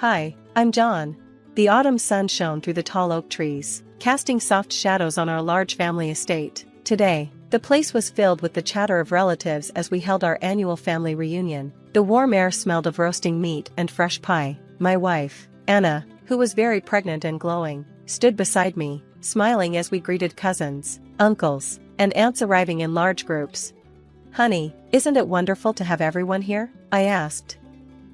Hi, I'm John. The autumn sun shone through the tall oak trees, casting soft shadows on our large family estate. Today, the place was filled with the chatter of relatives as we held our annual family reunion. The warm air smelled of roasting meat and fresh pie. My wife, Anna, who was very pregnant and glowing, stood beside me, smiling as we greeted cousins, uncles, and aunts arriving in large groups. "Honey, isn't it wonderful to have everyone here?" I asked.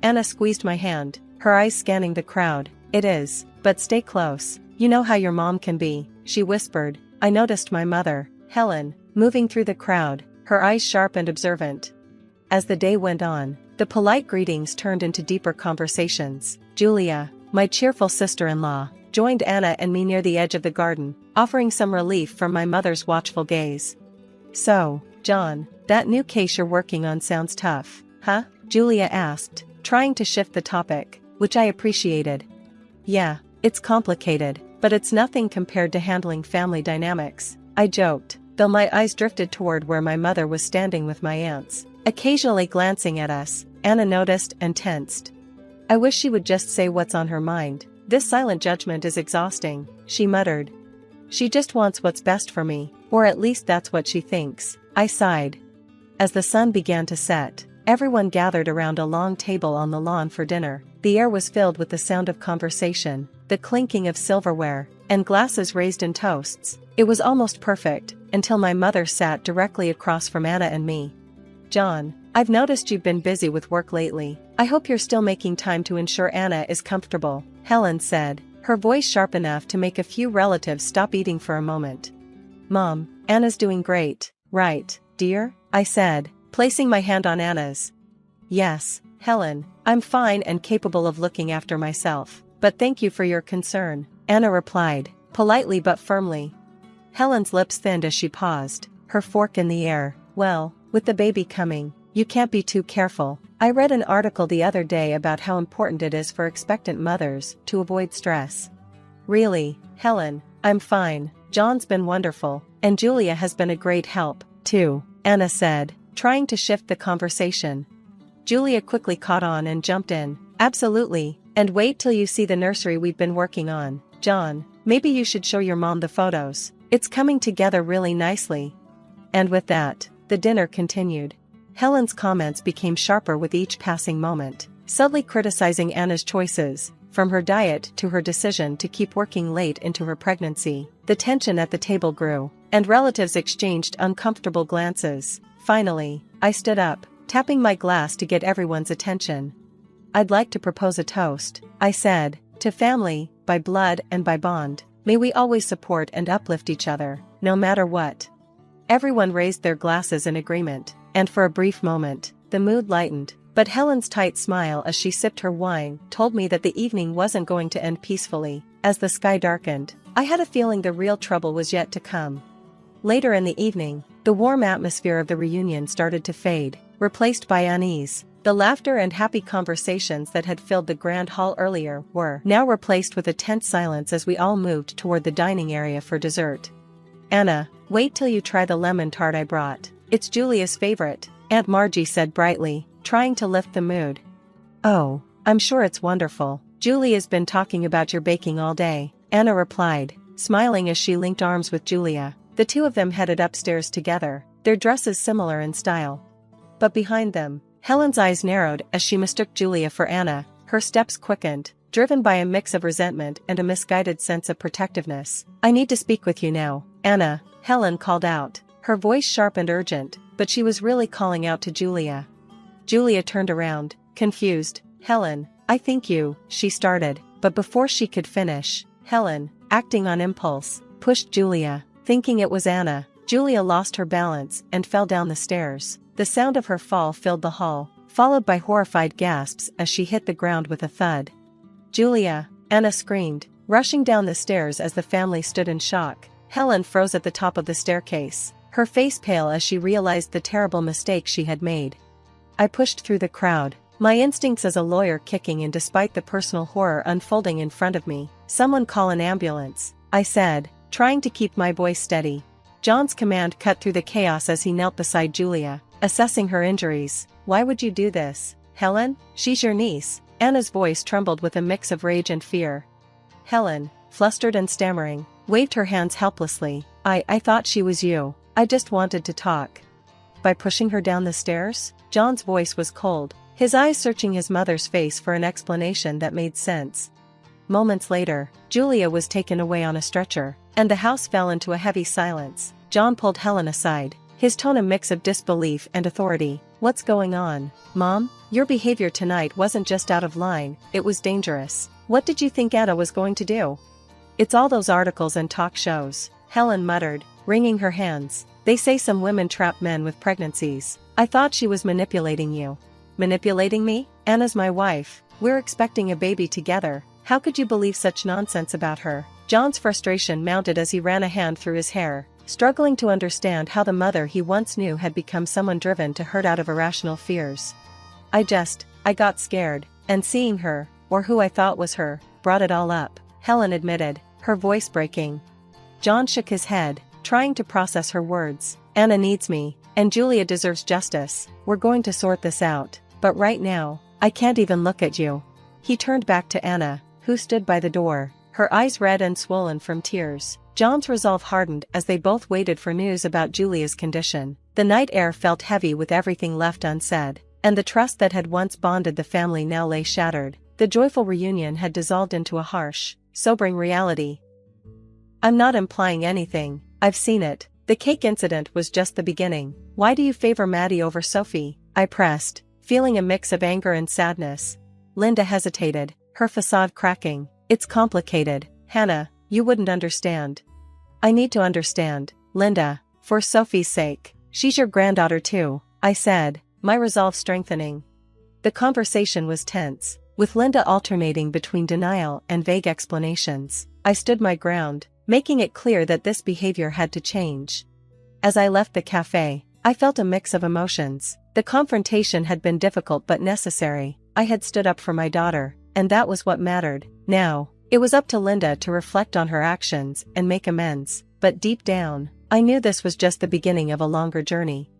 Anna squeezed my hand, her eyes scanning the crowd. "It is, but stay close. You know how your mom can be," she whispered. I noticed my mother, Helen, moving through the crowd, her eyes sharp and observant. As the day went on, the polite greetings turned into deeper conversations. Julia, my cheerful sister-in-law, joined Anna and me near the edge of the garden, offering some relief from my mother's watchful gaze. "So, John, that new case you're working on sounds tough, huh?" Julia asked, trying to shift the topic, which I appreciated. "Yeah, it's complicated, but it's nothing compared to handling family dynamics," I joked, though my eyes drifted toward where my mother was standing with my aunts, occasionally glancing at us. Anna noticed and tensed. "I wish she would just say what's on her mind. This silent judgment is exhausting," she muttered. "She just wants what's best for me, or at least that's what she thinks," I sighed. As the sun began to set, everyone gathered around a long table on the lawn for dinner. The air was filled with the sound of conversation, the clinking of silverware, and glasses raised in toasts. It was almost perfect, until my mother sat directly across from Anna and me. "John, I've noticed you've been busy with work lately. I hope you're still making time to ensure Anna is comfortable," Helen said, her voice sharp enough to make a few relatives stop eating for a moment. "Mom, Anna's doing great, right, dear?" I said, placing my hand on Anna's. "Yes, Helen, I'm fine and capable of looking after myself, but thank you for your concern," Anna replied, politely but firmly. Helen's lips thinned as she paused, her fork in the air. "Well, with the baby coming, you can't be too careful. I read an article the other day about how important it is for expectant mothers to avoid stress." "Really, Helen, I'm fine. John's been wonderful, and Julia has been a great help, too," Anna said, trying to shift the conversation. Julia quickly caught on and jumped in. "Absolutely, and wait till you see the nursery we've been working on. John, maybe you should show your mom the photos. It's coming together really nicely." And with that, the dinner continued. Helen's comments became sharper with each passing moment, subtly criticizing Anna's choices, from her diet to her decision to keep working late into her pregnancy. The tension at the table grew, and relatives exchanged uncomfortable glances. Finally, I stood up, tapping my glass to get everyone's attention. "I'd like to propose a toast," I said, "to family, by blood and by bond. May we always support and uplift each other, no matter what." Everyone raised their glasses in agreement, and for a brief moment, the mood lightened. But Helen's tight smile as she sipped her wine told me that the evening wasn't going to end peacefully. As the sky darkened, I had a feeling the real trouble was yet to come. Later in the evening, the warm atmosphere of the reunion started to fade, replaced by unease. The laughter and happy conversations that had filled the grand hall earlier were now replaced with a tense silence as we all moved toward the dining area for dessert. "Anna, wait till you try the lemon tart I brought. It's Julia's favorite," Aunt Margie said brightly, trying to lift the mood. "Oh, I'm sure it's wonderful. Julia's been talking about your baking all day," Anna replied, smiling as she linked arms with Julia. The two of them headed upstairs together, their dresses similar in style. But behind them, Helen's eyes narrowed as she mistook Julia for Anna. Her steps quickened, driven by a mix of resentment and a misguided sense of protectiveness. "I need to speak with you now, Anna," Helen called out, her voice sharp and urgent, but she was really calling out to Julia. Julia turned around, confused. "Helen, I think you," she started, but before she could finish, Helen, acting on impulse, pushed Julia. Thinking it was Anna, Julia lost her balance and fell down the stairs. The sound of her fall filled the hall, followed by horrified gasps as she hit the ground with a thud. "Julia!" Anna screamed, rushing down the stairs as the family stood in shock. Helen froze at the top of the staircase, her face pale as she realized the terrible mistake she had made. I pushed through the crowd, my instincts as a lawyer kicking in despite the personal horror unfolding in front of me. "Someone call an ambulance," I said, trying to keep my voice steady. John's command cut through the chaos as he knelt beside Julia, assessing her injuries. "Why would you do this, Helen? She's your niece. Anna's voice trembled with a mix of rage and fear. Helen, flustered and stammering, waved her hands helplessly. I thought she was you. I just wanted to talk. By pushing her down the stairs? John's voice was cold, his eyes searching his mother's face for an explanation that made sense. Moments later, Julia was taken away on a stretcher, and the house fell into a heavy silence. John pulled Helen aside, his tone a mix of disbelief and authority. What's going on, Mom? Your behavior tonight wasn't just out of line, it was dangerous. What did you think Ada was going to do? It's all those articles and talk shows, Helen muttered, wringing her hands. They say some women trap men with pregnancies. I thought she was manipulating you. Manipulating me? Anna's my wife. We're expecting a baby together. How could you believe such nonsense about her? John's frustration mounted as he ran a hand through his hair, struggling to understand how the mother he once knew had become someone driven to hurt out of irrational fears. I got scared, and seeing her, or who I thought was her, brought it all up, Helen admitted, her voice breaking. John shook his head, trying to process her words. Anna needs me, and Julia deserves justice. We're going to sort this out, but right now, I can't even look at you. He turned back to Anna, who stood by the door, her eyes red and swollen from tears. John's resolve hardened as they both waited for news about Julia's condition. The night air felt heavy with everything left unsaid, and the trust that had once bonded the family now lay shattered. The joyful reunion had dissolved into a harsh, sobering reality. I'm not implying anything, I've seen it. The cake incident was just the beginning. Why do you favor Maddie over Sophie? I pressed, feeling a mix of anger and sadness. Linda hesitated, her facade cracking. It's complicated, Hannah, you wouldn't understand. I need to understand, Linda, for Sophie's sake. She's your granddaughter too, I said, my resolve strengthening. The conversation was tense, with Linda alternating between denial and vague explanations. I stood my ground, making it clear that this behavior had to change. As I left the cafe, I felt a mix of emotions. The confrontation had been difficult but necessary. I had stood up for my daughter, and that was what mattered. Now, it was up to Linda to reflect on her actions and make amends, but deep down, I knew this was just the beginning of a longer journey.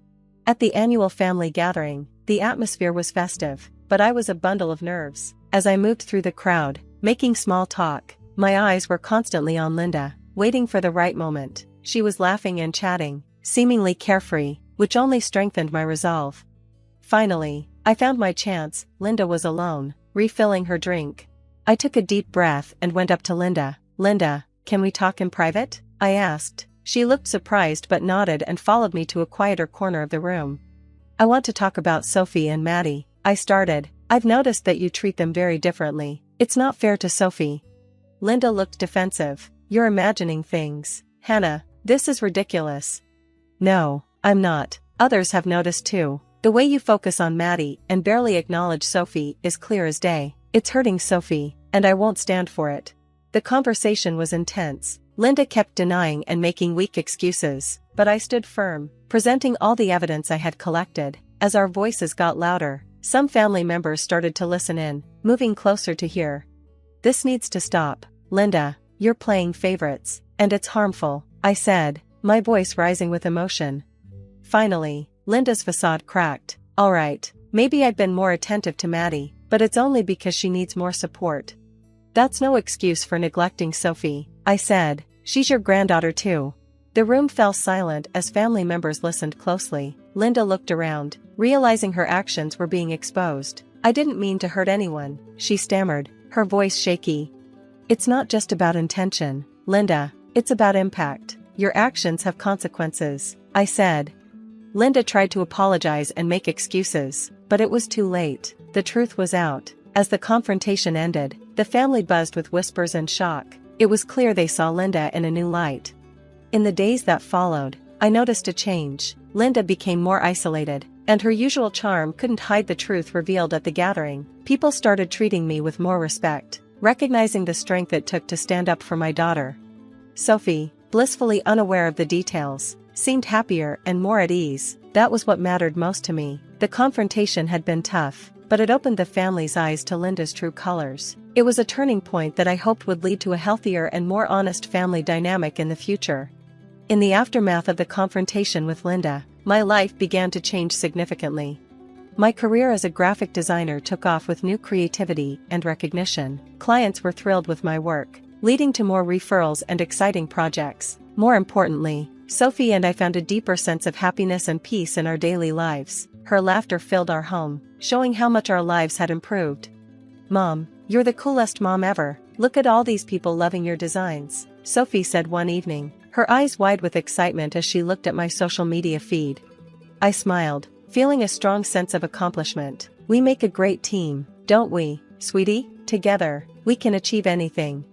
At the annual family gathering, the atmosphere was festive, but I was a bundle of nerves. As I moved through the crowd, making small talk, my eyes were constantly on Linda, waiting for the right moment. She was laughing and chatting, seemingly carefree, which only strengthened my resolve. Finally, I found my chance. Linda was alone, refilling her drink. I took a deep breath and went up to Linda. Linda, can we talk in private? I asked. She looked surprised but nodded and followed me to a quieter corner of the room. I want to talk about Sophie and Maddie, I started. I've noticed that you treat them very differently. It's not fair to Sophie. Linda looked defensive. You're imagining things, Hannah. This is ridiculous. No, I'm not. Others have noticed too. The way you focus on Maddie and barely acknowledge Sophie is clear as day. It's hurting Sophie, and I won't stand for it. The conversation was intense. Linda kept denying and making weak excuses, but I stood firm, presenting all the evidence I had collected. As our voices got louder, some family members started to listen in, moving closer to hear. This needs to stop. Linda, you're playing favorites, and it's harmful, I said, my voice rising with emotion. Finally, Linda's facade cracked. All right, maybe I've been more attentive to Maddie, but it's only because she needs more support. That's no excuse for neglecting Sophie, I said. She's your granddaughter too. The room fell silent as family members listened closely. Linda looked around, realizing her actions were being exposed. I didn't mean to hurt anyone, she stammered, her voice shaky. It's not just about intention, Linda, it's about impact. Your actions have consequences, I said. Linda tried to apologize and make excuses, but it was too late. The truth was out. As the confrontation ended, the family buzzed with whispers and shock. It was clear they saw Linda in a new light. In the days that followed, I noticed a change. Linda became more isolated, and her usual charm couldn't hide the truth revealed at the gathering. People started treating me with more respect, recognizing the strength it took to stand up for my daughter. Sophie, blissfully unaware of the details, seemed happier and more at ease. That was what mattered most to me. The confrontation had been tough, but it opened the family's eyes to Linda's true colors. It was a turning point that I hoped would lead to a healthier and more honest family dynamic in the future. In the aftermath of the confrontation with Linda, my life began to change significantly. My career as a graphic designer took off with new creativity and recognition. Clients were thrilled with my work, leading to more referrals and exciting projects. More importantly, Sophie and I found a deeper sense of happiness and peace in our daily lives. Her laughter filled our home, showing how much our lives had improved. "Mom, you're the coolest mom ever. Look at all these people loving your designs," Sophie said one evening, her eyes wide with excitement as she looked at my social media feed. I smiled, feeling a strong sense of accomplishment. We make a great team, don't we, sweetie? Together, we can achieve anything.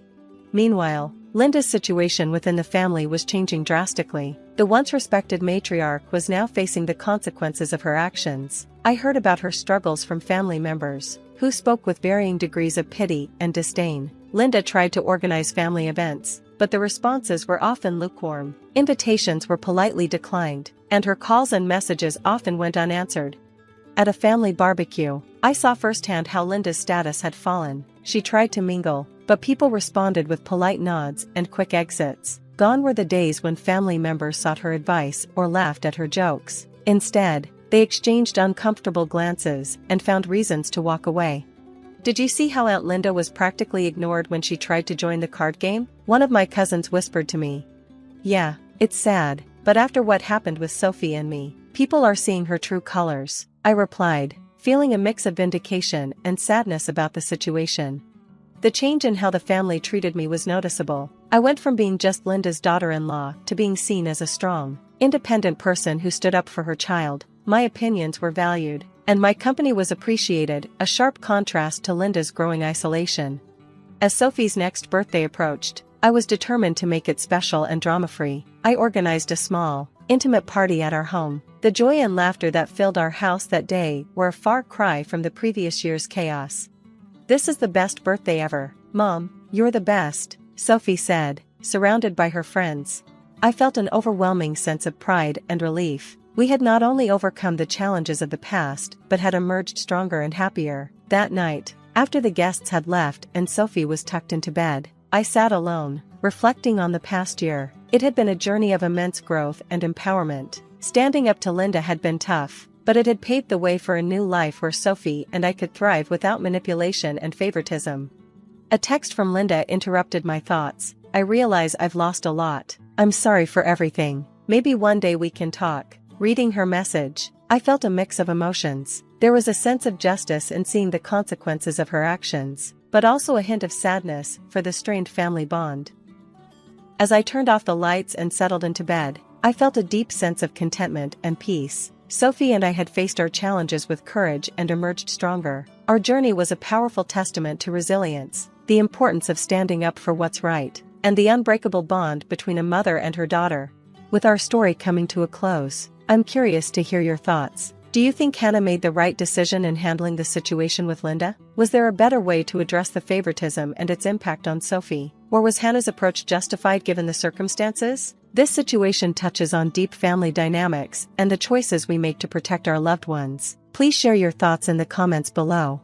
Meanwhile, Linda's situation within the family was changing drastically. The once respected matriarch was now facing the consequences of her actions. I heard about her struggles from family members, who spoke with varying degrees of pity and disdain. Linda tried to organize family events, but the responses were often lukewarm. Invitations were politely declined, and her calls and messages often went unanswered. At a family barbecue, I saw firsthand how Linda's status had fallen. She tried to mingle, but people responded with polite nods and quick exits. Gone were the days when family members sought her advice or laughed at her jokes. Instead, they exchanged uncomfortable glances and found reasons to walk away. "Did you see how Aunt Linda was practically ignored when she tried to join the card game?" one of my cousins whispered to me. "Yeah, it's sad, but after what happened with Sophie and me, people are seeing her true colors," I replied, feeling a mix of vindication and sadness about the situation. The change in how the family treated me was noticeable. I went from being just Linda's daughter-in-law to being seen as a strong, independent person who stood up for her child. My opinions were valued, and my company was appreciated, a sharp contrast to Linda's growing isolation. As Sophie's next birthday approached, I was determined to make it special and drama-free. I organized a small, intimate party at our home. The joy and laughter that filled our house that day were a far cry from the previous year's chaos. "This is the best birthday ever, Mom, you're the best," Sophie said, surrounded by her friends. I felt an overwhelming sense of pride and relief. We had not only overcome the challenges of the past, but had emerged stronger and happier. That night, after the guests had left and Sophie was tucked into bed, I sat alone, reflecting on the past year. It had been a journey of immense growth and empowerment. Standing up to Linda had been tough, but it had paved the way for a new life where Sophie and I could thrive without manipulation and favoritism. A text from Linda interrupted my thoughts. "I realize I've lost a lot. I'm sorry for everything. Maybe one day we can talk." Reading her message, I felt a mix of emotions. There was a sense of justice in seeing the consequences of her actions, but also a hint of sadness for the strained family bond. As I turned off the lights and settled into bed, I felt a deep sense of contentment and peace. Sophie and I had faced our challenges with courage and emerged stronger. Our journey was a powerful testament to resilience, the importance of standing up for what's right, and the unbreakable bond between a mother and her daughter. With our story coming to a close, I'm curious to hear your thoughts. Do you think Hannah made the right decision in handling the situation with Linda? Was there a better way to address the favoritism and its impact on Sophie? Or was Hannah's approach justified given the circumstances? This situation touches on deep family dynamics and the choices we make to protect our loved ones. Please share your thoughts in the comments below.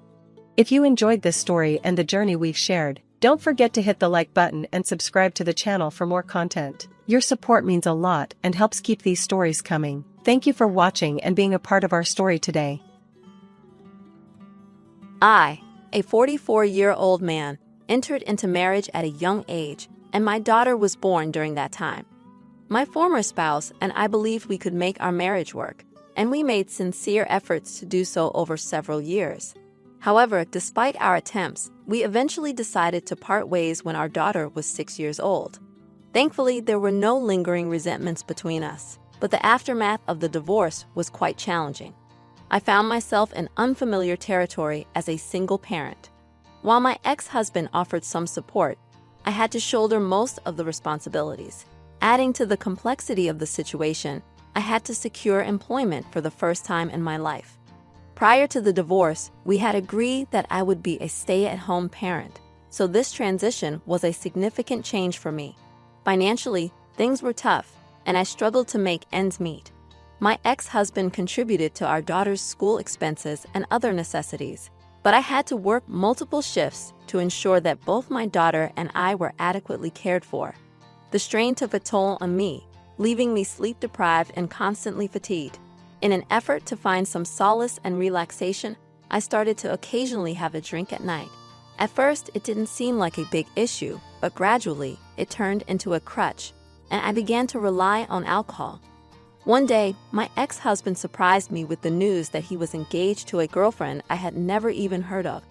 If you enjoyed this story and the journey we've shared, don't forget to hit the like button and subscribe to the channel for more content. Your support means a lot and helps keep these stories coming. Thank you for watching and being a part of our story today. I, a 44-year-old man, entered into marriage at a young age, and my daughter was born during that time. My former spouse and I believed we could make our marriage work, and we made sincere efforts to do so over several years. However, despite our attempts, we eventually decided to part ways when our daughter was 6 years old. Thankfully, there were no lingering resentments between us, but the aftermath of the divorce was quite challenging. I found myself in unfamiliar territory as a single parent. While my ex-husband offered some support, I had to shoulder most of the responsibilities. Adding to the complexity of the situation, I had to secure employment for the first time in my life. Prior to the divorce, we had agreed that I would be a stay-at-home parent, so this transition was a significant change for me. Financially, things were tough, and I struggled to make ends meet. My ex-husband contributed to our daughter's school expenses and other necessities, but I had to work multiple shifts to ensure that both my daughter and I were adequately cared for. The strain took a toll on me, leaving me sleep-deprived and constantly fatigued. In an effort to find some solace and relaxation, I started to occasionally have a drink at night. At first, it didn't seem like a big issue, but gradually, it turned into a crutch, and I began to rely on alcohol. One day, my ex-husband surprised me with the news that he was engaged to a girlfriend I had never even heard of.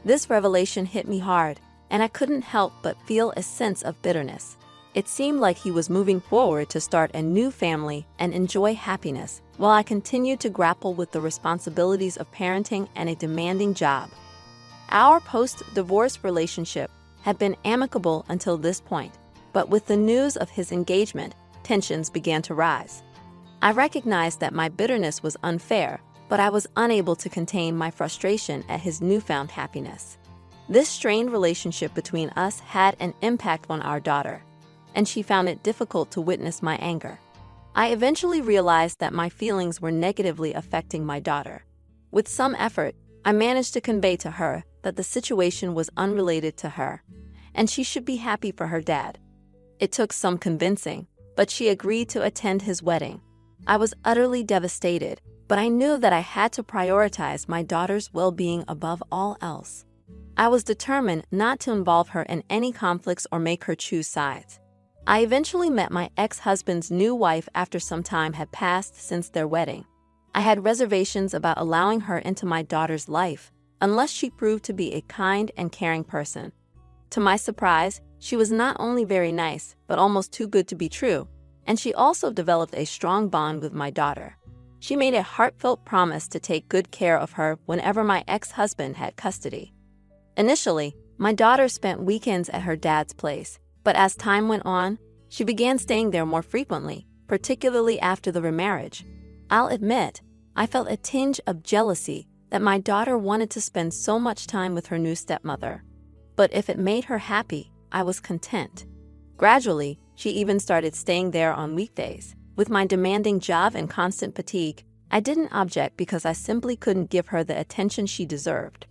This revelation hit me hard, and I couldn't help but feel a sense of bitterness. It seemed like he was moving forward to start a new family and enjoy happiness, while I continued to grapple with the responsibilities of parenting and a demanding job. Our post-divorce relationship had been amicable until this point, but with the news of his engagement, tensions began to rise. I recognized that my bitterness was unfair, but I was unable to contain my frustration at his newfound happiness. This strained relationship between us had an impact on our daughter, and she found it difficult to witness my anger. I eventually realized that my feelings were negatively affecting my daughter. With some effort, I managed to convey to her that the situation was unrelated to her, and she should be happy for her dad. It took some convincing, but she agreed to attend his wedding. I was utterly devastated, but I knew that I had to prioritize my daughter's well-being above all else. I was determined not to involve her in any conflicts or make her choose sides. I eventually met my ex-husband's new wife after some time had passed since their wedding. I had reservations about allowing her into my daughter's life, unless she proved to be a kind and caring person. To my surprise, she was not only very nice, but almost too good to be true, and she also developed a strong bond with my daughter. She made a heartfelt promise to take good care of her whenever my ex-husband had custody. Initially, my daughter spent weekends at her dad's place, but as time went on, she began staying there more frequently, particularly after the remarriage. I'll admit, I felt a tinge of jealousy that my daughter wanted to spend so much time with her new stepmother. But if it made her happy, I was content. Gradually, she even started staying there on weekdays. With my demanding job and constant fatigue, I didn't object because I simply couldn't give her the attention she deserved.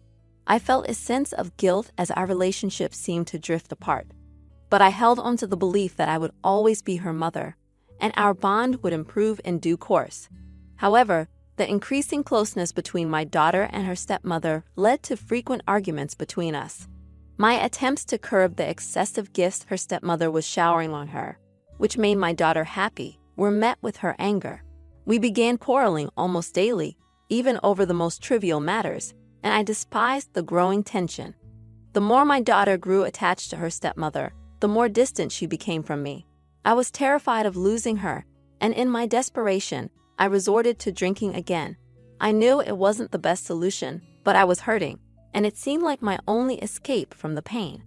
I felt a sense of guilt as our relationship seemed to drift apart. But I held on to the belief that I would always be her mother, and our bond would improve in due course. However, the increasing closeness between my daughter and her stepmother led to frequent arguments between us. My attempts to curb the excessive gifts her stepmother was showering on her, which made my daughter happy, were met with her anger. We began quarreling almost daily, even over the most trivial matters, and I despised the growing tension. The more my daughter grew attached to her stepmother, the more distant she became from me. I was terrified of losing her, and in my desperation, I resorted to drinking again. I knew it wasn't the best solution, but I was hurting, and it seemed like my only escape from the pain.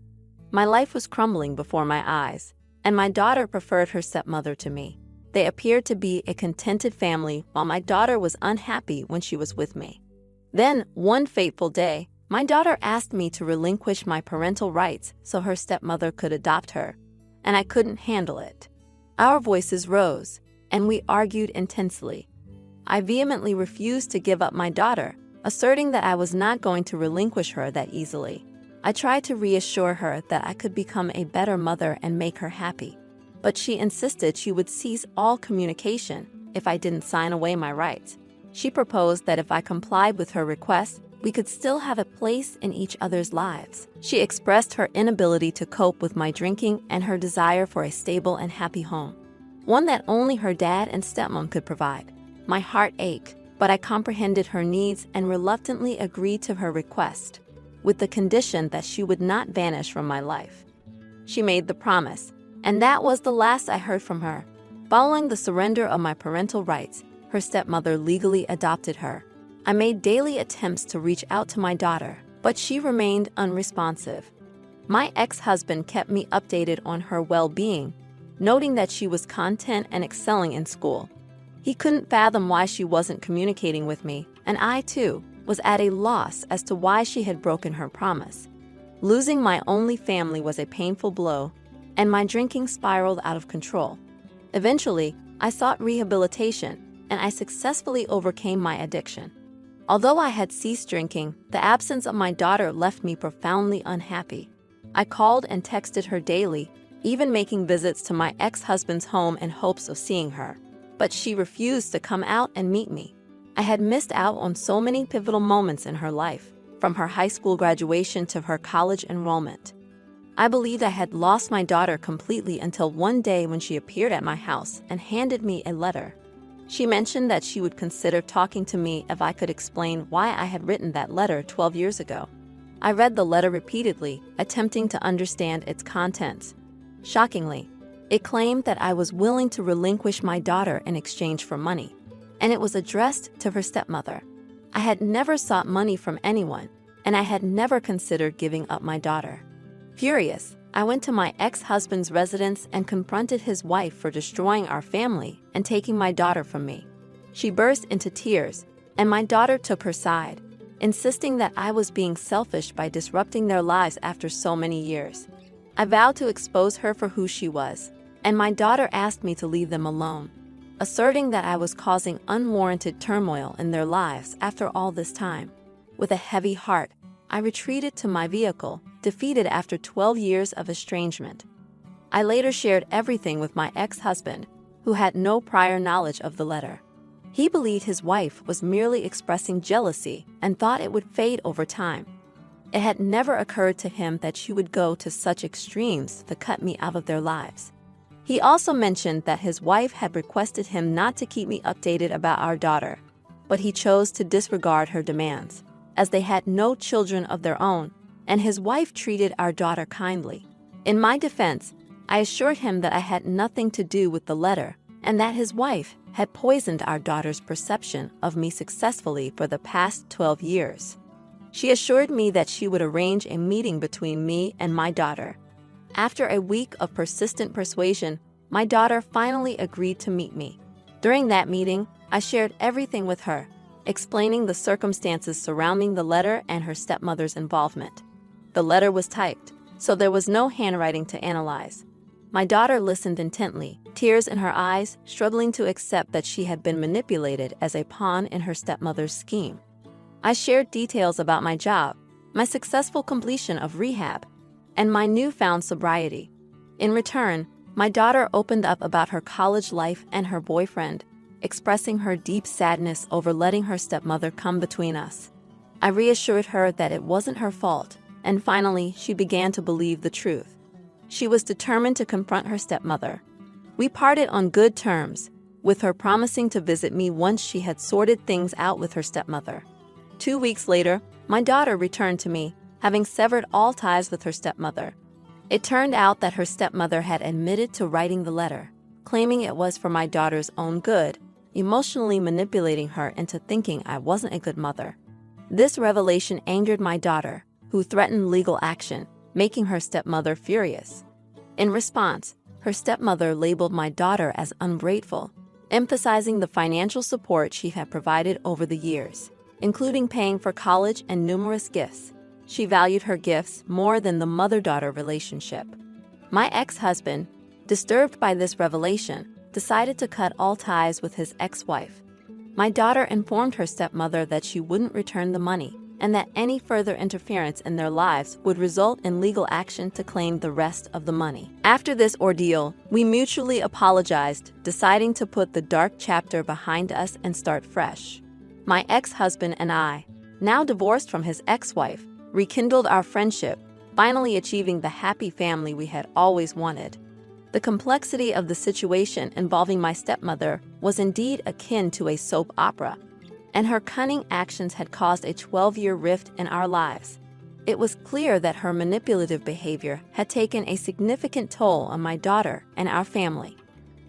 My life was crumbling before my eyes, and my daughter preferred her stepmother to me. They appeared to be a contented family while my daughter was unhappy when she was with me. Then, one fateful day, my daughter asked me to relinquish my parental rights so her stepmother could adopt her, and I couldn't handle it. Our voices rose, and we argued intensely. I vehemently refused to give up my daughter, asserting that I was not going to relinquish her that easily. I tried to reassure her that I could become a better mother and make her happy, but she insisted she would cease all communication if I didn't sign away my rights. She proposed that if I complied with her request, we could still have a place in each other's lives. She expressed her inability to cope with my drinking and her desire for a stable and happy home, one that only her dad and stepmom could provide. My heart ached, but I comprehended her needs and reluctantly agreed to her request, with the condition that she would not vanish from my life. She made the promise, and that was the last I heard from her. Following the surrender of my parental rights, her stepmother legally adopted her. I made daily attempts to reach out to my daughter, but she remained unresponsive. My ex-husband kept me updated on her well-being, noting that she was content and excelling in school. He couldn't fathom why she wasn't communicating with me, and I, too, was at a loss as to why she had broken her promise. Losing my only family was a painful blow, and my drinking spiraled out of control. Eventually, I sought rehabilitation, and I successfully overcame my addiction. Although I had ceased drinking, the absence of my daughter left me profoundly unhappy. I called and texted her daily, even making visits to my ex-husband's home in hopes of seeing her. But she refused to come out and meet me. I had missed out on so many pivotal moments in her life, from her high school graduation to her college enrollment. I believed I had lost my daughter completely until one day when she appeared at my house and handed me a letter. She mentioned that she would consider talking to me if I could explain why I had written that letter 12 years ago. I read the letter repeatedly, attempting to understand its contents. Shockingly, it claimed that I was willing to relinquish my daughter in exchange for money, and it was addressed to her stepmother. I had never sought money from anyone, and I had never considered giving up my daughter. Furious, I went to my ex-husband's residence and confronted his wife for destroying our family and taking my daughter from me. She burst into tears, and my daughter took her side, insisting that I was being selfish by disrupting their lives after so many years. I vowed to expose her for who she was, and my daughter asked me to leave them alone, asserting that I was causing unwarranted turmoil in their lives after all this time. With a heavy heart, I retreated to my vehicle, defeated after 12 years of estrangement. I later shared everything with my ex-husband, who had no prior knowledge of the letter. He believed his wife was merely expressing jealousy and thought it would fade over time. It had never occurred to him that she would go to such extremes to cut me out of their lives. He also mentioned that his wife had requested him not to keep me updated about our daughter, but he chose to disregard her demands, as they had no children of their own, and his wife treated our daughter kindly. In my defense, I assured him that I had nothing to do with the letter, and that his wife had poisoned our daughter's perception of me successfully for the past 12 years. She assured me that she would arrange a meeting between me and my daughter. After a week of persistent persuasion, my daughter finally agreed to meet me. During that meeting, I shared everything with her, explaining the circumstances surrounding the letter and her stepmother's involvement. The letter was typed, so there was no handwriting to analyze. My daughter listened intently, tears in her eyes, struggling to accept that she had been manipulated as a pawn in her stepmother's scheme. I shared details about my job, my successful completion of rehab, and my newfound sobriety. In return, my daughter opened up about her college life and her boyfriend, expressing her deep sadness over letting her stepmother come between us. I reassured her that it wasn't her fault, and finally she began to believe the truth. She was determined to confront her stepmother. We parted on good terms, with her promising to visit me once she had sorted things out with her stepmother. 2 weeks later, my daughter returned to me, having severed all ties with her stepmother. It turned out that her stepmother had admitted to writing the letter, claiming it was for my daughter's own good, emotionally manipulating her into thinking I wasn't a good mother. This revelation angered my daughter, who threatened legal action, making her stepmother furious. In response, her stepmother labeled my daughter as ungrateful, emphasizing the financial support she had provided over the years, including paying for college and numerous gifts. She valued her gifts more than the mother-daughter relationship. My ex-husband, disturbed by this revelation, decided to cut all ties with his ex-wife. My daughter informed her stepmother that she wouldn't return the money, and that any further interference in their lives would result in legal action to claim the rest of the money. After this ordeal, we mutually apologized, deciding to put the dark chapter behind us and start fresh. My ex-husband and I, now divorced from his ex-wife, rekindled our friendship, finally achieving the happy family we had always wanted. The complexity of the situation involving my stepmother was indeed akin to a soap opera, and her cunning actions had caused a 12-year rift in our lives. It was clear that her manipulative behavior had taken a significant toll on my daughter and our family.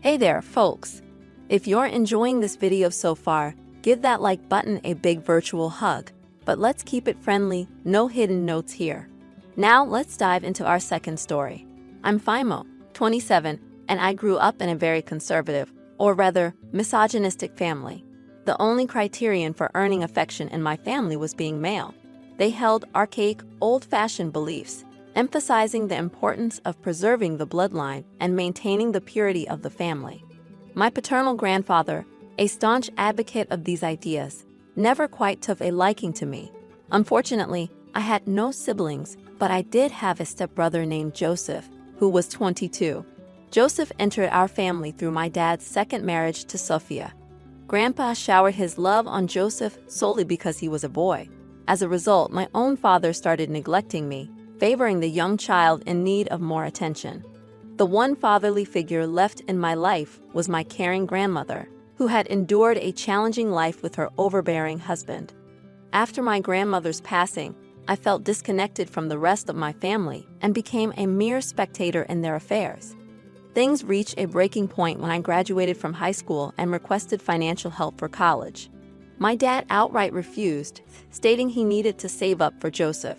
Hey there, folks! If you're enjoying this video so far, give that like button a big virtual hug, but let's keep it friendly, no hidden notes here. Now let's dive into our second story. I'm Fimo, 27, and I grew up in a very conservative, or rather, misogynistic family. The only criterion for earning affection in my family was being male. They held archaic, old-fashioned beliefs, emphasizing the importance of preserving the bloodline and maintaining the purity of the family. My paternal grandfather, a staunch advocate of these ideas, never quite took a liking to me. Unfortunately, I had no siblings, but I did have a stepbrother named Joseph, who was 22. Joseph entered our family through my dad's second marriage to Sophia. Grandpa showered his love on Joseph solely because he was a boy. As a result, my own father started neglecting me, favoring the young child in need of more attention. The one fatherly figure left in my life was my caring grandmother, who had endured a challenging life with her overbearing husband. After my grandmother's passing, I felt disconnected from the rest of my family and became a mere spectator in their affairs. Things reached a breaking point when I graduated from high school and requested financial help for college. My dad outright refused, stating he needed to save up for Joseph.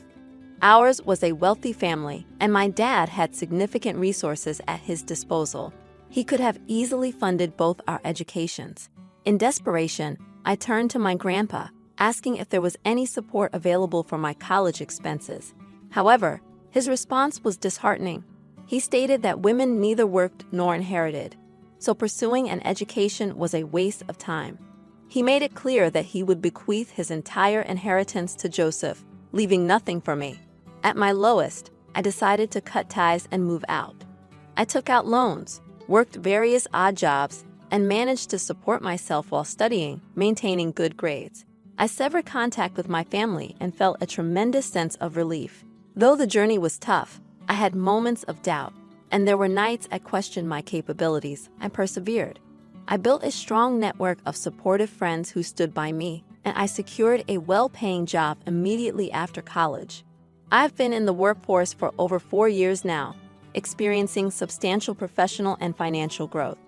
Ours was a wealthy family, and my dad had significant resources at his disposal. He could have easily funded both our educations. In desperation, I turned to my grandpa, asking if there was any support available for my college expenses. However, his response was disheartening. He stated that women neither worked nor inherited, so pursuing an education was a waste of time. He made it clear that he would bequeath his entire inheritance to Joseph, leaving nothing for me. At my lowest, I decided to cut ties and move out. I took out loans, worked various odd jobs, and managed to support myself while studying, maintaining good grades. I severed contact with my family and felt a tremendous sense of relief. Though the journey was tough, I had moments of doubt, and there were nights I questioned my capabilities. I persevered. I built a strong network of supportive friends who stood by me, and I secured a well-paying job immediately after college. I've been in the workforce for over 4 years now, experiencing substantial professional and financial growth.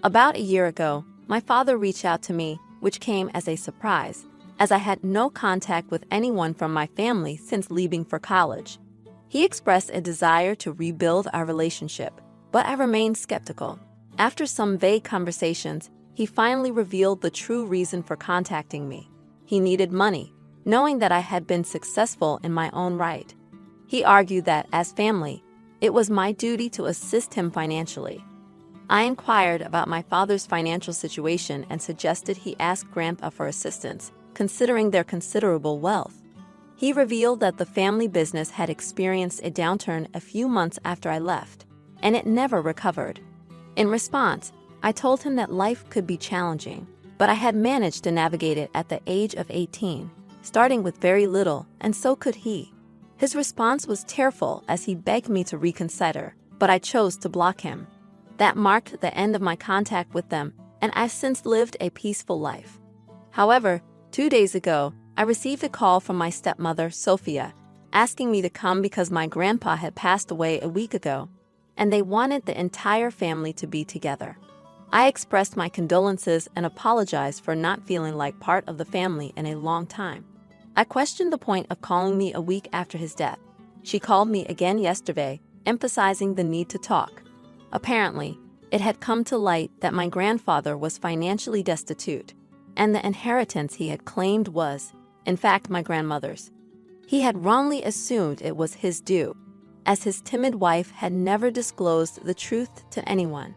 About a year ago, my father reached out to me, which came as a surprise, as I had no contact with anyone from my family since leaving for college. He expressed a desire to rebuild our relationship, but I remained skeptical. After some vague conversations, he finally revealed the true reason for contacting me. He needed money, knowing that I had been successful in my own right. He argued that, as family, it was my duty to assist him financially. I inquired about my father's financial situation and suggested he ask Grandpa for assistance, considering their considerable wealth. He revealed that the family business had experienced a downturn a few months after I left, and it never recovered. In response, I told him that life could be challenging, but I had managed to navigate it at the age of 18, starting with very little, and so could he. His response was tearful as he begged me to reconsider, but I chose to block him. That marked the end of my contact with them, and I've since lived a peaceful life. However, 2 days ago, I received a call from my stepmother, Sophia, asking me to come because my grandpa had passed away a week ago, and they wanted the entire family to be together. I expressed my condolences and apologized for not feeling like part of the family in a long time. I questioned the point of calling me a week after his death. She called me again yesterday, emphasizing the need to talk. Apparently, it had come to light that my grandfather was financially destitute, and the inheritance he had claimed was, in fact, my grandmother's. He had wrongly assumed it was his due, as his timid wife had never disclosed the truth to anyone.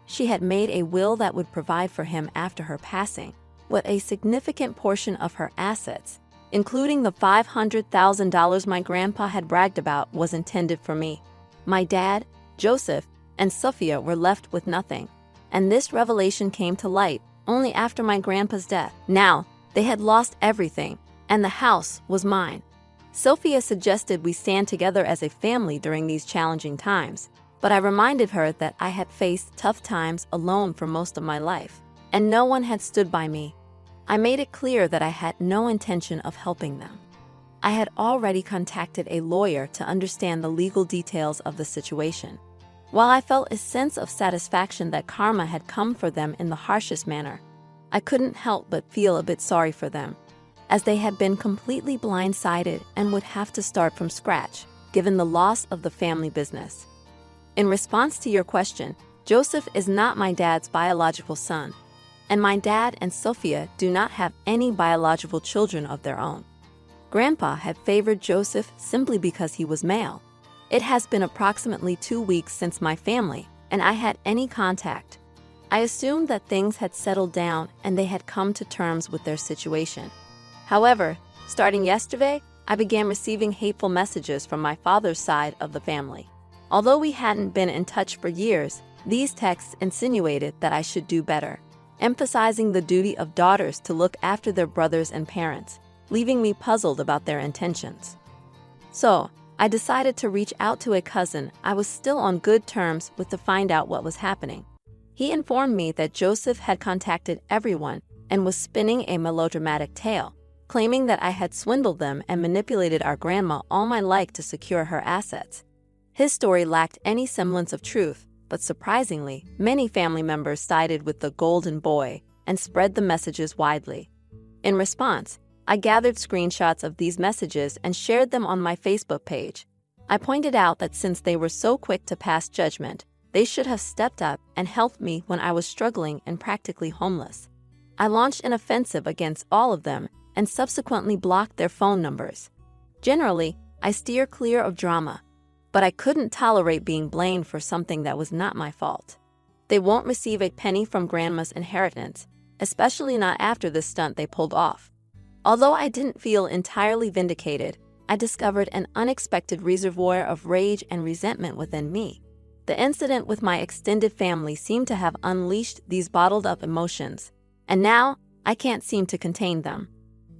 She had made a will that would provide for him after her passing, with a significant portion of her assets, including the $500,000 my grandpa had bragged about, was intended for me. My dad, Joseph, and Sophia were left with nothing, and this revelation came to light only after my grandpa's death. Now, they had lost everything, and the house was mine. Sophia suggested we stand together as a family during these challenging times, but I reminded her that I had faced tough times alone for most of my life, and no one had stood by me. I made it clear that I had no intention of helping them. I had already contacted a lawyer to understand the legal details of the situation. While I felt a sense of satisfaction that karma had come for them in the harshest manner, I couldn't help but feel a bit sorry for them, as they had been completely blindsided and would have to start from scratch, given the loss of the family business. In response to your question, Joseph is not my dad's biological son, and my dad and Sophia do not have any biological children of their own. Grandpa had favored Joseph simply because he was male. It has been approximately 2 weeks since my family and I had any contact. I assumed that things had settled down and they had come to terms with their situation. However, starting yesterday, I began receiving hateful messages from my father's side of the family. Although we hadn't been in touch for years, these texts insinuated that I should do better. emphasizing the duty of daughters to look after their brothers and parents, leaving me puzzled about their intentions. So, I decided to reach out to a cousin I was still on good terms with to find out what was happening. He informed me that Joseph had contacted everyone and was spinning a melodramatic tale, claiming that I had swindled them and manipulated our grandma all my life to secure her assets. His story lacked any semblance of truth, but surprisingly, many family members sided with the golden boy and spread the messages widely. In response, I gathered screenshots of these messages and shared them on my Facebook page. I pointed out that since they were so quick to pass judgment, they should have stepped up and helped me when I was struggling and practically homeless. I launched an offensive against all of them and subsequently blocked their phone numbers. Generally, I steer clear of drama, but I couldn't tolerate being blamed for something that was not my fault. They won't receive a penny from grandma's inheritance, especially not after the stunt they pulled off. Although I didn't feel entirely vindicated, I discovered an unexpected reservoir of rage and resentment within me. The incident with my extended family seemed to have unleashed these bottled-up emotions, and now I can't seem to contain them.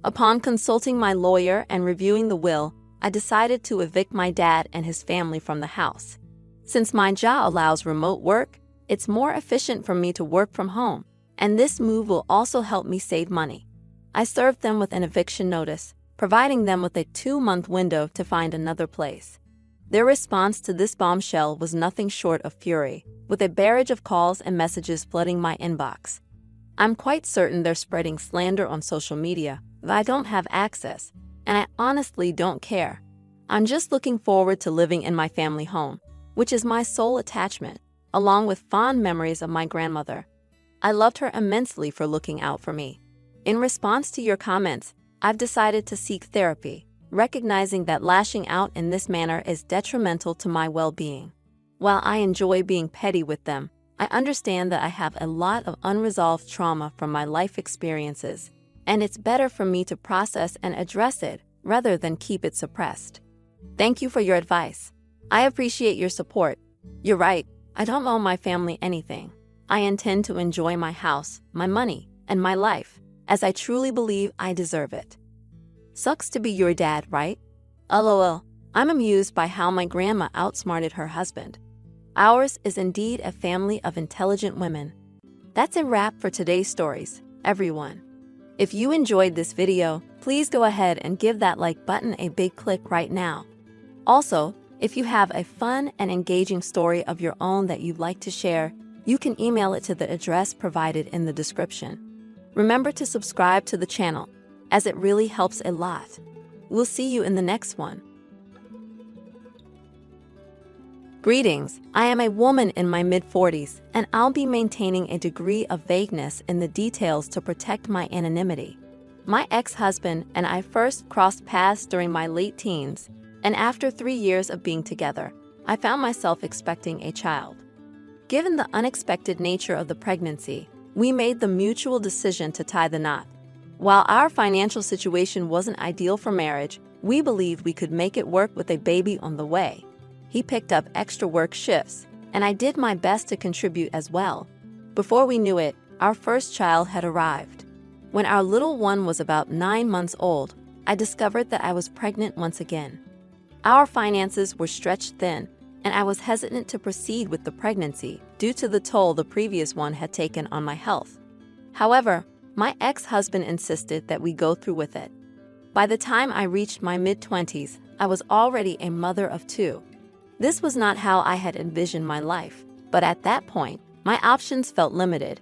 Upon consulting my lawyer and reviewing the will, I decided to evict my dad and his family from the house. Since my job allows remote work, it's more efficient for me to work from home, and this move will also help me save money. I served them with an eviction notice, providing them with a 2-month window to find another place. Their response to this bombshell was nothing short of fury, with a barrage of calls and messages flooding my inbox. I'm quite certain they're spreading slander on social media, but I don't have access, and I honestly don't care. I'm just looking forward to living in my family home, which is my sole attachment, along with fond memories of my grandmother. I loved her immensely for looking out for me. In response to your comments, I've decided to seek therapy, recognizing that lashing out in this manner is detrimental to my well-being. While I enjoy being petty with them, I understand that I have a lot of unresolved trauma from my life experiences, and it's better for me to process and address it rather than keep it suppressed. Thank you for your advice. I appreciate your support. You're right, I don't owe my family anything. I intend to enjoy my house, my money, and my life, as I truly believe I deserve it. Sucks to be your dad, right? LOL, I'm amused by how my grandma outsmarted her husband. Ours is indeed a family of intelligent women. That's a wrap for today's stories, everyone. If you enjoyed this video, please go ahead and give that like button a big click right now. Also, if you have a fun and engaging story of your own that you'd like to share, you can email it to the address provided in the description. Remember to subscribe to the channel, as it really helps a lot. We'll see you in the next one. Greetings, I am a woman in my mid-40s, and I'll be maintaining a degree of vagueness in the details to protect my anonymity. My ex-husband and I first crossed paths during my late teens, and after 3 years of being together, I found myself expecting a child. Given the unexpected nature of the pregnancy, we made the mutual decision to tie the knot. While our financial situation wasn't ideal for marriage, we believed we could make it work with a baby on the way. He picked up extra work shifts, and I did my best to contribute as well. Before we knew it, our first child had arrived. When our little one was about 9 months old, I discovered that I was pregnant once again. Our finances were stretched thin, and I was hesitant to proceed with the pregnancy due to the toll the previous one had taken on my health. However, my ex-husband insisted that we go through with it. By the time I reached my mid-20s, I was already a mother of 2. This was not how I had envisioned my life, but at that point, my options felt limited.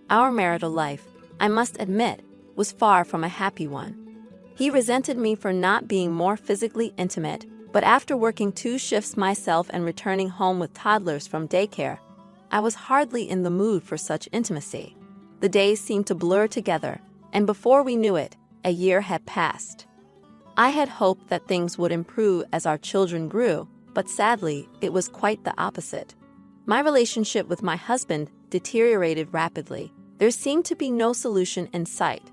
Our marital life, I must admit, was far from a happy one. He resented me for not being more physically intimate, but after working 2 shifts myself and returning home with toddlers from daycare, I was hardly in the mood for such intimacy. The days seemed to blur together, and before we knew it, a year had passed. I had hoped that things would improve as our children grew, but sadly, it was quite the opposite. My relationship with my husband deteriorated rapidly. There seemed to be no solution in sight.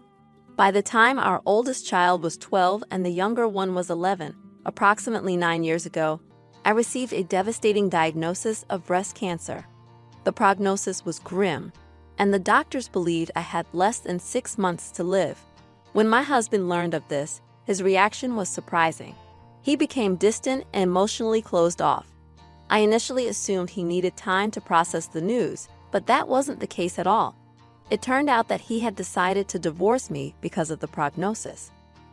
By the time our oldest child was 12 and the younger one was 11, approximately 9 years ago, I received a devastating diagnosis of breast cancer. The prognosis was grim. and the doctors believed I had less than 6 months to live. When my husband learned of this, his reaction was surprising. He became distant and emotionally closed off. I initially assumed he needed time to process the news, but that wasn't the case at all. It turned out that he had decided to divorce me because of the prognosis.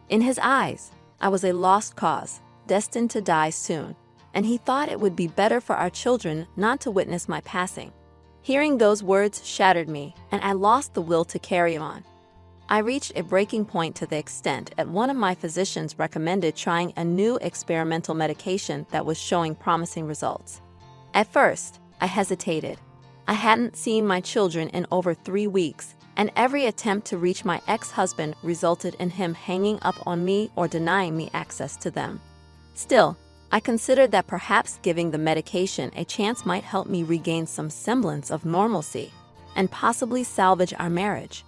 In his eyes, I was a lost cause, destined to die soon, and he thought it would be better for our children not to witness my passing. Hearing those words shattered me, and I lost the will to carry on. I reached a breaking point to the extent that one of my physicians recommended trying a new experimental medication that was showing promising results. At first, I hesitated. I hadn't seen my children in over 3 weeks, and every attempt to reach my ex-husband resulted in him hanging up on me or denying me access to them. Still, I considered that perhaps giving the medication a chance might help me regain some semblance of normalcy and possibly salvage our marriage.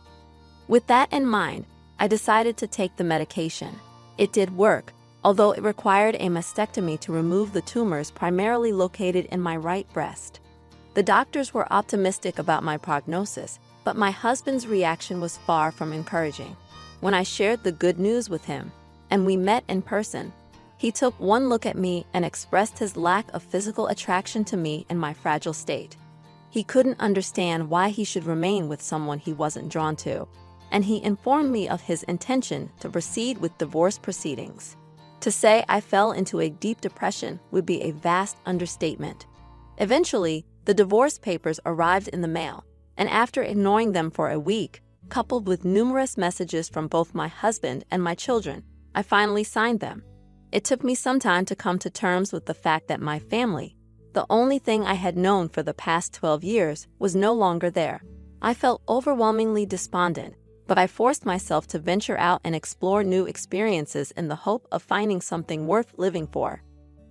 With that in mind, I decided to take the medication. It did work, although it required a mastectomy to remove the tumors primarily located in my right breast. The doctors were optimistic about my prognosis, but my husband's reaction was far from encouraging. When I shared the good news with him, and we met in person, he took one look at me and expressed his lack of physical attraction to me in my fragile state. He couldn't understand why he should remain with someone he wasn't drawn to, and he informed me of his intention to proceed with divorce proceedings. To say I fell into a deep depression would be a vast understatement. Eventually, the divorce papers arrived in the mail, and after ignoring them for a week, coupled with numerous messages from both my husband and my children, I finally signed them. It took me some time to come to terms with the fact that my family, the only thing I had known for the past 12 years, was no longer there. I felt overwhelmingly despondent, but I forced myself to venture out and explore new experiences in the hope of finding something worth living for.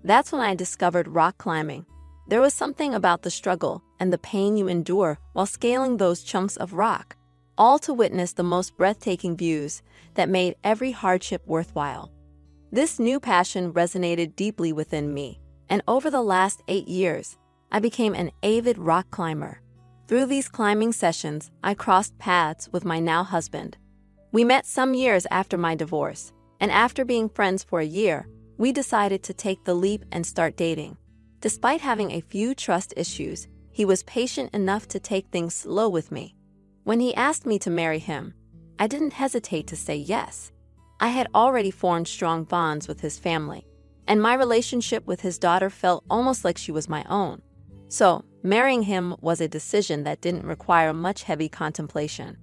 That's when I discovered rock climbing. There was something about the struggle and the pain you endure while scaling those chunks of rock, all to witness the most breathtaking views that made every hardship worthwhile. This new passion resonated deeply within me, and over the last 8 years, I became an avid rock climber. Through these climbing sessions, I crossed paths with my now husband. We met some years after my divorce, and after being friends for a year, we decided to take the leap and start dating. Despite having a few trust issues, he was patient enough to take things slow with me. When he asked me to marry him, I didn't hesitate to say yes. I had already formed strong bonds with his family, and my relationship with his daughter felt almost like she was my own. So, marrying him was a decision that didn't require much heavy contemplation.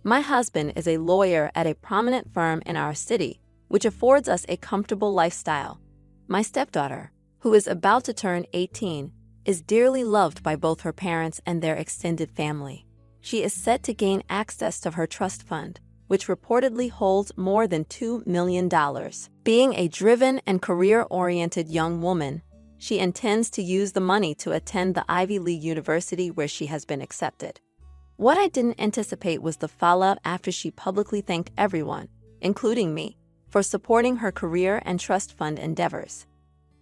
My husband is a lawyer at a prominent firm in our city, which affords us a comfortable lifestyle. My stepdaughter, who is about to turn 18, is dearly loved by both her parents and their extended family. She is set to gain access to her trust fund, which reportedly holds more than $2 million. Being a driven and career-oriented young woman, she intends to use the money to attend the Ivy League university where she has been accepted. What I didn't anticipate was the fallout after she publicly thanked everyone, including me, for supporting her career and trust fund endeavors.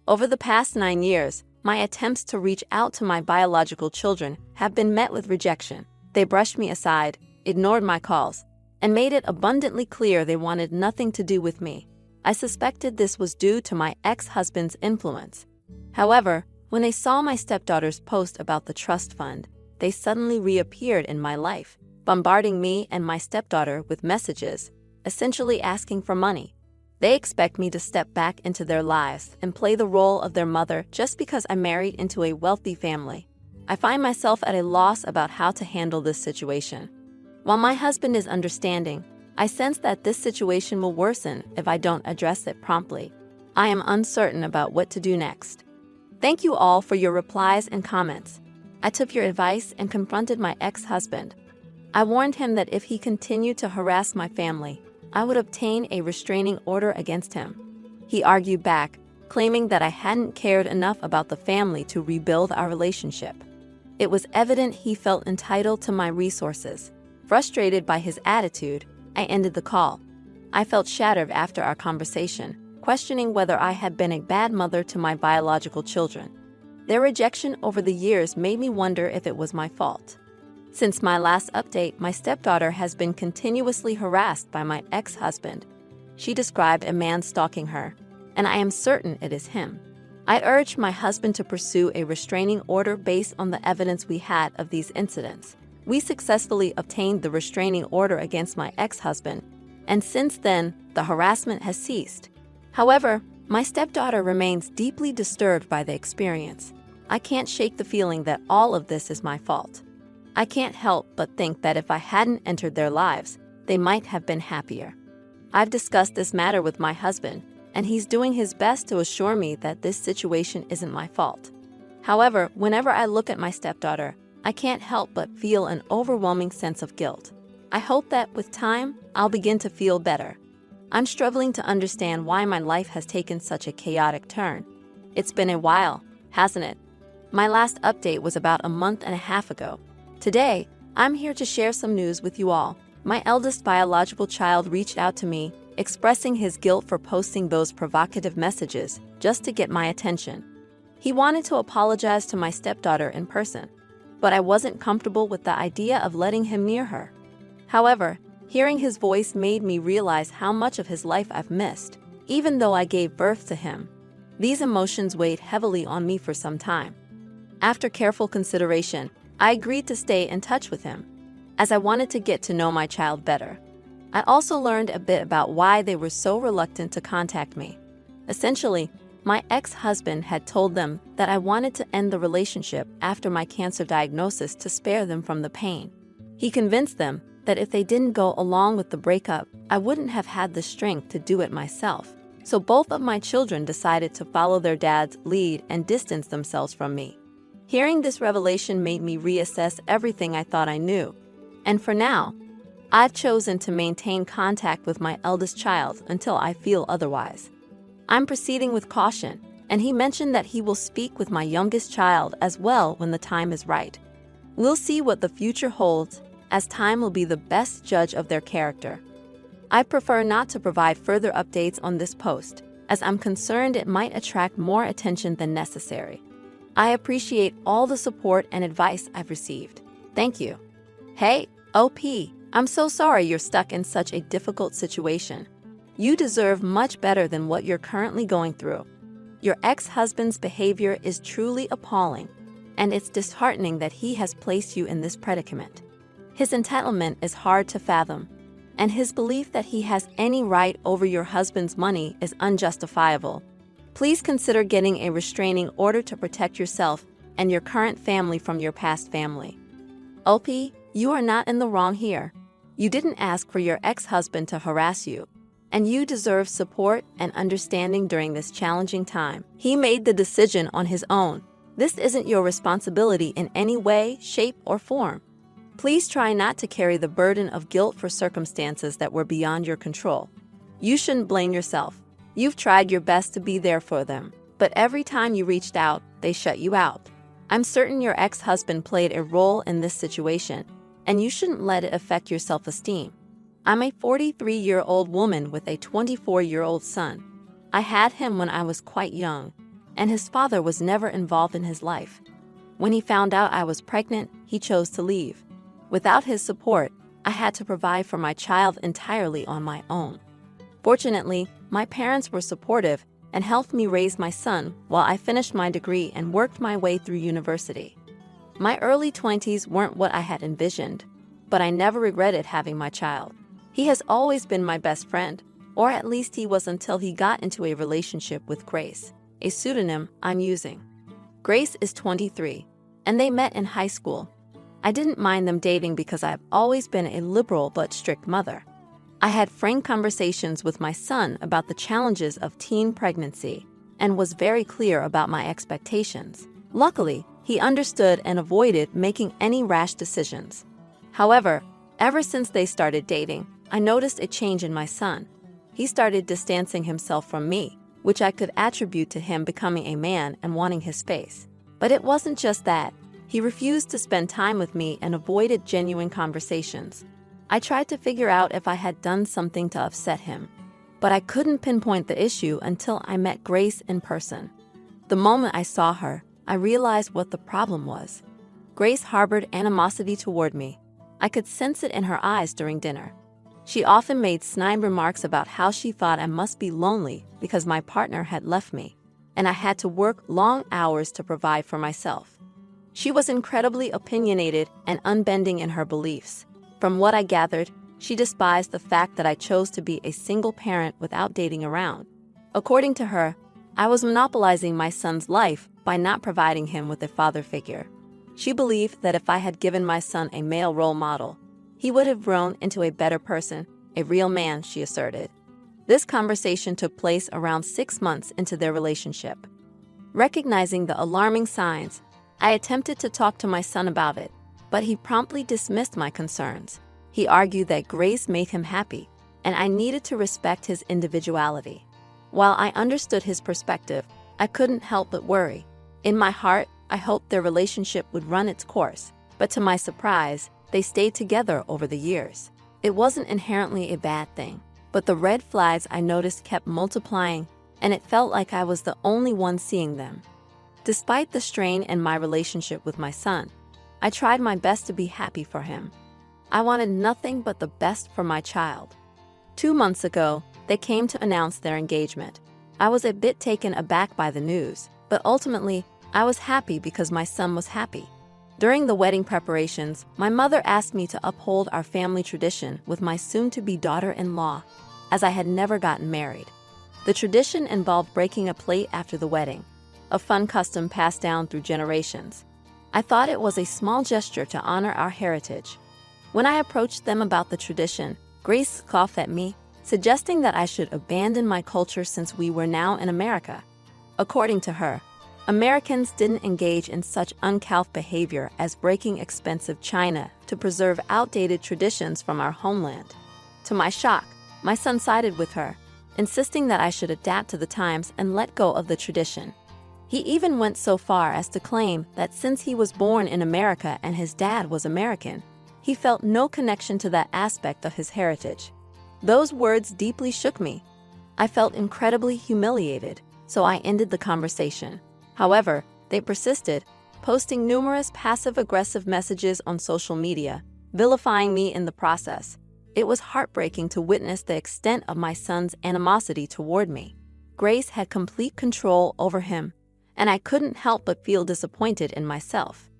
Over the past 9 years, my attempts to reach out to my biological children have been met with rejection. They brushed me aside, ignored my calls, and made it abundantly clear they wanted nothing to do with me. I suspected this was due to my ex-husband's influence. However, when they saw my stepdaughter's post about the trust fund, they suddenly reappeared in my life, bombarding me and my stepdaughter with messages, essentially asking for money. They expect me to step back into their lives and play the role of their mother just because I married into a wealthy family. I find myself at a loss about how to handle this situation. While my husband is understanding, I sense that this situation will worsen if I don't address it promptly. I am uncertain about what to do next. Thank you all for your replies and comments. I took your advice and confronted my ex-husband. I warned him that if he continued to harass my family, I would obtain a restraining order against him. He argued back, claiming that I hadn't cared enough about the family to rebuild our relationship. It was evident he felt entitled to my resources. Frustrated by his attitude, I ended the call. I felt shattered after our conversation, questioning whether I had been a bad mother to my biological children. Their rejection over the years made me wonder if it was my fault. Since my last update, my stepdaughter has been continuously harassed by my ex-husband. She described a man stalking her, and I am certain it is him. I urged my husband to pursue a restraining order based on the evidence we had of these incidents. We successfully obtained the restraining order against my ex-husband, and since then, the harassment has ceased. However, my stepdaughter remains deeply disturbed by the experience. I can't shake the feeling that all of this is my fault. I can't help but think that if I hadn't entered their lives, they might have been happier. I've discussed this matter with my husband, and he's doing his best to assure me that this situation isn't my fault. However, whenever I look at my stepdaughter, I can't help but feel an overwhelming sense of guilt. I hope that with time, I'll begin to feel better. I'm struggling to understand why my life has taken such a chaotic turn. It's been a while, hasn't it? My last update was about a month and a half ago. Today, I'm here to share some news with you all. My eldest biological child reached out to me, expressing his guilt for posting those provocative messages just to get my attention. He wanted to apologize to my stepdaughter in person, but I wasn't comfortable with the idea of letting him near her. However, hearing his voice made me realize how much of his life I've missed, even though I gave birth to him. These emotions weighed heavily on me for some time. After careful consideration, I agreed to stay in touch with him, as I wanted to get to know my child better. I also learned a bit about why they were so reluctant to contact me. Essentially, my ex-husband had told them that I wanted to end the relationship after my cancer diagnosis to spare them from the pain. He convinced them that if they didn't go along with the breakup, I wouldn't have had the strength to do it myself. So both of my children decided to follow their dad's lead and distance themselves from me. Hearing this revelation made me reassess everything I thought I knew. And for now, I've chosen to maintain contact with my eldest child until I feel otherwise. I'm proceeding with caution, and he mentioned that he will speak with my youngest child as well when the time is right. We'll see what the future holds, as time will be the best judge of their character. I prefer not to provide further updates on this post, as I'm concerned it might attract more attention than necessary. I appreciate all the support and advice I've received. Thank you. Hey, OP, I'm so sorry you're stuck in such a difficult situation. You deserve much better than what you're currently going through. Your ex-husband's behavior is truly appalling, and it's disheartening that he has placed you in this predicament. His entitlement is hard to fathom, and his belief that he has any right over your husband's money is unjustifiable. Please consider getting a restraining order to protect yourself and your current family from your past family. OP, you are not in the wrong here. You didn't ask for your ex-husband to harass you, and you deserve support and understanding during this challenging time. He made the decision on his own. This isn't your responsibility in any way, shape, or form. Please try not to carry the burden of guilt for circumstances that were beyond your control. You shouldn't blame yourself. You've tried your best to be there for them, but every time you reached out, they shut you out. I'm certain your ex-husband played a role in this situation, and you shouldn't let it affect your self-esteem. I'm a 43-year-old woman with a 24-year-old son. I had him when I was quite young, and his father was never involved in his life. When he found out I was pregnant, he chose to leave. Without his support, I had to provide for my child entirely on my own. Fortunately, my parents were supportive and helped me raise my son while I finished my degree and worked my way through university. My early 20s weren't what I had envisioned, but I never regretted having my child. He has always been my best friend, or at least he was until he got into a relationship with Grace, a pseudonym I'm using. Grace is 23, and they met in high school. I didn't mind them dating because I've always been a liberal but strict mother. I had frank conversations with my son about the challenges of teen pregnancy and was very clear about my expectations. Luckily, he understood and avoided making any rash decisions. However, ever since they started dating, I noticed a change in my son. He started distancing himself from me, which I could attribute to him becoming a man and wanting his space. But it wasn't just that. He refused to spend time with me and avoided genuine conversations. I tried to figure out if I had done something to upset him, but I couldn't pinpoint the issue until I met Grace in person. The moment I saw her, I realized what the problem was. Grace harbored animosity toward me. I could sense it in her eyes during dinner. She often made snide remarks about how she thought I must be lonely because my partner had left me, and I had to work long hours to provide for myself. She was incredibly opinionated and unbending in her beliefs. From what I gathered, she despised the fact that I chose to be a single parent without dating around. According to her, I was monopolizing my son's life by not providing him with a father figure. She believed that if I had given my son a male role model, he would have grown into a better person, a real man, she asserted. This conversation took place around 6 months into their relationship. Recognizing the alarming signs, I attempted to talk to my son about it, but he promptly dismissed my concerns. He argued that Grace made him happy, and I needed to respect his individuality. While I understood his perspective, I couldn't help but worry. In my heart, I hoped their relationship would run its course, but to my surprise, they stayed together over the years. It wasn't inherently a bad thing, but the red flags I noticed kept multiplying, and it felt like I was the only one seeing them. Despite the strain in my relationship with my son, I tried my best to be happy for him. I wanted nothing but the best for my child. 2 months ago, they came to announce their engagement. I was a bit taken aback by the news, but ultimately, I was happy because my son was happy. During the wedding preparations, my mother asked me to uphold our family tradition with my soon-to-be daughter-in-law, as I had never gotten married. The tradition involved breaking a plate after the wedding, a fun custom passed down through generations. I thought it was a small gesture to honor our heritage. When I approached them about the tradition, Grace scoffed at me, suggesting that I should abandon my culture since we were now in America. According to her, Americans didn't engage in such uncouth behavior as breaking expensive china to preserve outdated traditions from our homeland. To my shock, my son sided with her, insisting that I should adapt to the times and let go of the tradition. He even went so far as to claim that since he was born in America and his dad was American, he felt no connection to that aspect of his heritage. Those words deeply shook me. I felt incredibly humiliated, so I ended the conversation. However, they persisted, posting numerous passive-aggressive messages on social media, vilifying me in the process. It was heartbreaking to witness the extent of my son's animosity toward me. Grace had complete control over him, and I couldn't help but feel disappointed in myself.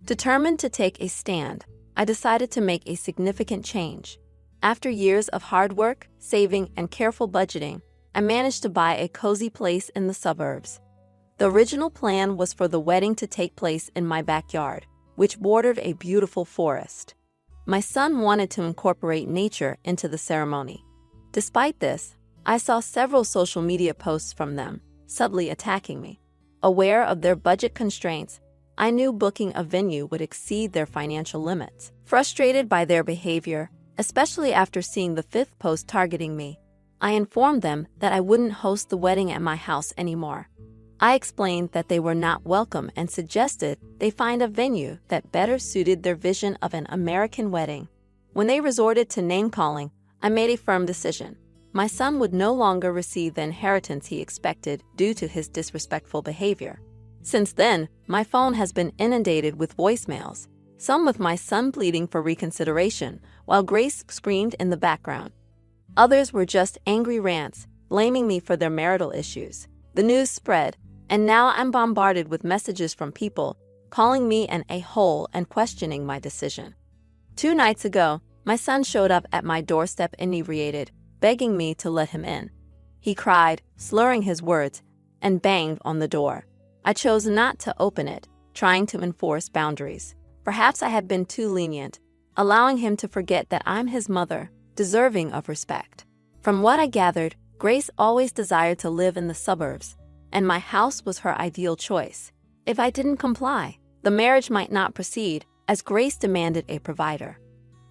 Determined to take a stand, I decided to make a significant change. After years of hard work, saving, and careful budgeting, I managed to buy a cozy place in the suburbs. The original plan was for the wedding to take place in my backyard, which bordered a beautiful forest. My son wanted to incorporate nature into the ceremony. Despite this, I saw several social media posts from them, subtly attacking me. Aware of their budget constraints, I knew booking a venue would exceed their financial limits. Frustrated by their behavior, especially after seeing the 5th post targeting me, I informed them that I wouldn't host the wedding at my house anymore. I explained that they were not welcome and suggested they find a venue that better suited their vision of an American wedding. When they resorted to name-calling, I made a firm decision. My son would no longer receive the inheritance he expected due to his disrespectful behavior. Since then, my phone has been inundated with voicemails, some with my son pleading for reconsideration, while Grace screamed in the background. Others were just angry rants, blaming me for their marital issues. The news spread, and now I'm bombarded with messages from people calling me an a-hole and questioning my decision. 2 nights ago, my son showed up at my doorstep inebriated, begging me to let him in. He cried, slurring his words, and banged on the door. I chose not to open it, trying to enforce boundaries. Perhaps I had been too lenient, allowing him to forget that I'm his mother, deserving of respect. From what I gathered, Grace always desired to live in the suburbs, and my house was her ideal choice. If I didn't comply, the marriage might not proceed, as Grace demanded a provider.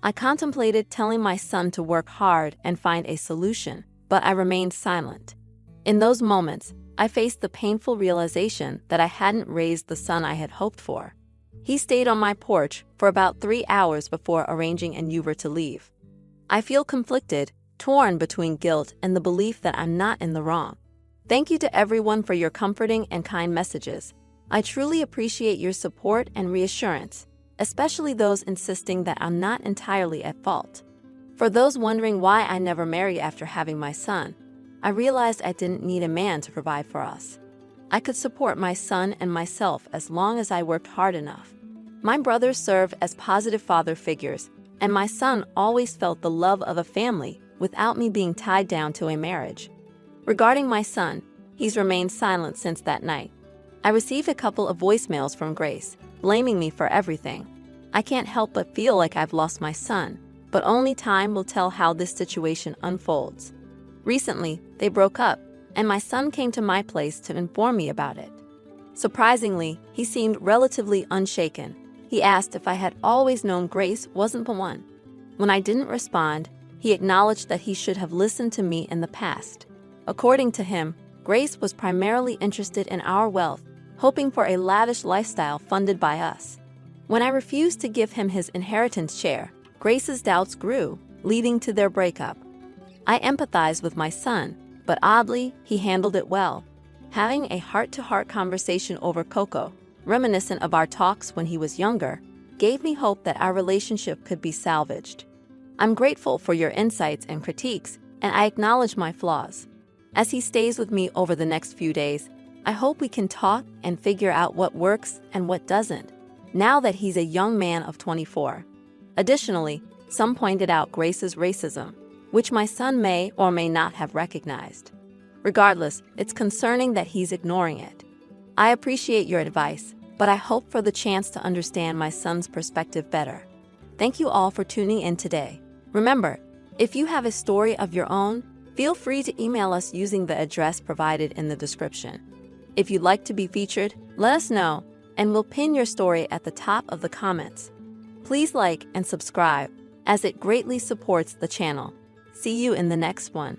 I contemplated telling my son to work hard and find a solution, but I remained silent. In those moments, I faced the painful realization that I hadn't raised the son I had hoped for. He stayed on my porch for about 3 hours before arranging an Uber to leave. I feel conflicted, torn between guilt and the belief that I'm not in the wrong. Thank you to everyone for your comforting and kind messages. I truly appreciate your support and reassurance. especially those insisting that I'm not entirely at fault. For those wondering why I never married after having my son, I realized I didn't need a man to provide for us. I could support my son and myself as long as I worked hard enough. My brothers served as positive father figures, and my son always felt the love of a family without me being tied down to a marriage. Regarding my son, he's remained silent since that night. I received a couple of voicemails from Grace, blaming me for everything. I can't help but feel like I've lost my son, but only time will tell how this situation unfolds. Recently, they broke up, and my son came to my place to inform me about it. Surprisingly, he seemed relatively unshaken. He asked if I had always known Grace wasn't the one. When I didn't respond, he acknowledged that he should have listened to me in the past. According to him, Grace was primarily interested in our wealth, hoping for a lavish lifestyle funded by us. When I refused to give him his inheritance share, Grace's doubts grew, leading to their breakup. I empathized with my son, but oddly, he handled it well. Having a heart-to-heart conversation over cocoa, reminiscent of our talks when he was younger, gave me hope that our relationship could be salvaged. I'm grateful for your insights and critiques, and I acknowledge my flaws. As he stays with me over the next few days, I hope we can talk and figure out what works and what doesn't, now that he's a young man of 24. Additionally, some pointed out Grace's racism, which my son may or may not have recognized. Regardless, it's concerning that he's ignoring it. I appreciate your advice, but I hope for the chance to understand my son's perspective better. Thank you all for tuning in today. Remember, if you have a story of your own, feel free to email us using the address provided in the description. If you'd like to be featured, let us know, and we'll pin your story at the top of the comments. Please like and subscribe, as it greatly supports the channel. See you in the next one.